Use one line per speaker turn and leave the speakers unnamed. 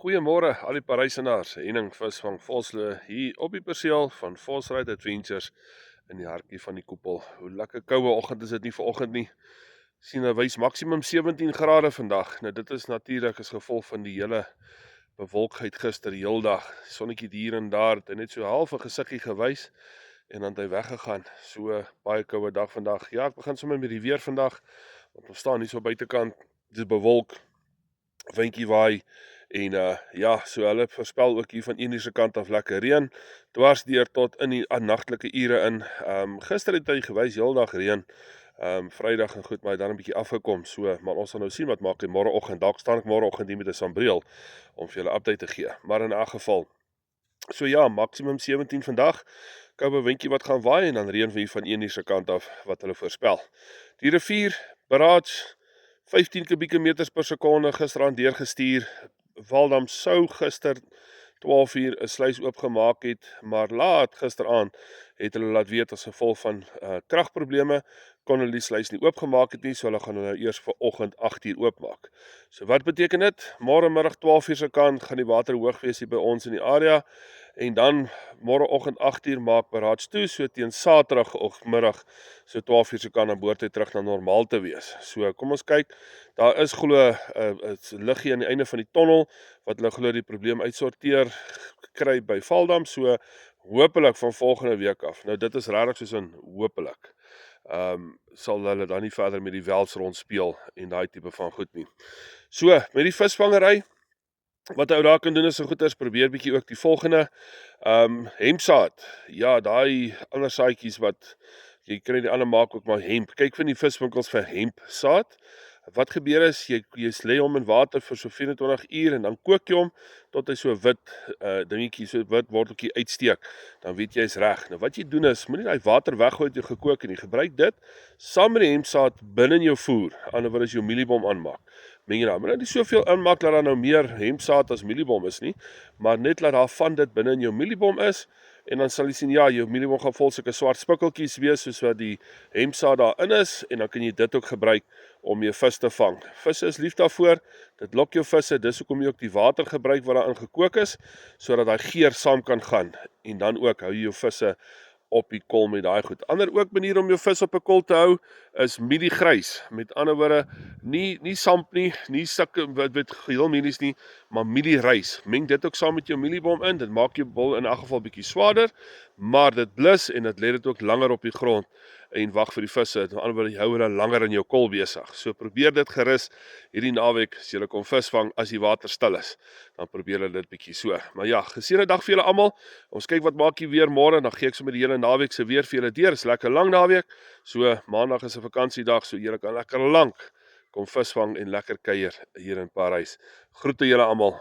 Goeiemôre al die Parysenaars, Henning Visvang Vosloo hier op die perseel van Vosride Adventures in die hartjie van die koepel. Hoe lekker koue oggend is dit nie vanoggend nie. Sien hy wys maksimum 17 grade vandag. Nou dit is natuurlik as gevolg van die hele bewolkheid gister die hele dag. Sonnetjie hier en daar, het hy net so half 'n gesiggie gewys en dan het hy weggegaan. So baie koue dag vandag. Ja, ek begin sommer met die weer vandag, want ons staan hier so buitekant, dit is bewolk, windjie waai. En ja, so hulle voorspel ook hier van een se kant af lekker reën, dwars deur tot in die nagtelike ure in. Gister het hy gewys heeldag reën, Vrydag en goed, maar hy het dan 'n bietjie afgekom. So, maar ons sal nou sien wat maak hy môreoggend. Dalk staan ek môreoggend hier met 'n sambreel om vir julle update te gee. Maar in 'n geval, so ja, maksimum 17 vandag. Koue windjie wat gaan waai en dan reën hier van een se kant af wat hulle voorspel. Die rivier Barrage 15 kubieke meters per sekonde gisteraan deurgestuur. Waldam sou gister 12 uur 'n sluys oopgemaak het, maar laat gisteraan het hulle laat weet as gevolg van kragprobleme kon hulle die sluys nie oopgemaak het nie, so hulle gaan hulle eers vanoggend 8 uur oopmaak. So wat beteken dit? Môre middag 12 uur se kant gaan die water hoog wees hier by ons in die area en dan môreoggend 8 uur maak Barrage toe, so teen Saterdagmiddag so 12 uur se kant dan behoort hy terug na normaal te wees. So kom ons kyk, daar is glo 'n liggie aan die einde van die tonnel wat hulle glo die probleem uitsorteer kry by Valdam, so hopelik van volgende week af. Nou dit is regtig soos 'n hopelik. Sal hulle dan nie verder met die welds rond speel en daai tipe van goed nie. So, met die visvangery, wat ou daar kan doen is so goed as probeer bietjie ook die volgende, hempsaad. Ja, daai ander saadjies wat jy kry, die ander maak ook maar hemp. Kyk van die viswinkels vir hempsaad. Wat gebeur is, jy lê hom in water vir so 24 uur en dan kook jy hom tot hy so wit dingetjie, so wit worteltjie uitsteek. Dan weet jy is reg. Nou wat jy doen is, moenie daai water weggooi uit jou gekook en jy gebruik dit saam met die hempsaad binne in jou voer. Anderswoorde as jou mieliebom aanmaak. Meng jy nou nie soveel aanmaak dat daar nou meer hempsaad as mieliebom is nie, maar net laat daar van dit binne in jou mieliebom is. En dan sal jy sien, ja, jou mieliebom gaan vol sulke swart spikkeltjies wees, soos wat die hempsaad daarin is, en dan kan jy dit ook gebruik om jou vis te vang. Visse is lief daarvoor, dit lok jou visse, dis hoekom jy ook die water gebruik wat daarin gekook is, sodat daai geur saam kan gaan, en dan ook hou jy jou visse op die kol met daai goed. Ander ook manier om jou vis op 'n kol te hou, is mieliegrys. Met ander woorde, nie samp nie, nie sulke wat geheel mielies nie, maar mielierys. Meng dit ook saam met jou mieliebom in, dit maak jou bol in elk geval bietjie swaarder, maar dit blus en dit lê dit ook langer op die grond en wag vir die visse. Met ander woorde, jy hou hulle langer in jou kol besig. So probeer dit gerus hierdie naweek as jy kom visvang as die water stil is. Dan probeer hulle dit bietjie so. Maar ja, geseënde dag vir julle almal. Ons kyk wat maak jy weer môre, dan gee ek sommer die hele naweek se weer vir julle deur. Is lekker lang naweek. So maandag is 'n vakansiedag, so julle kan lekker lank kom visvang en lekker kuier hier in Parys. Groete julle almal.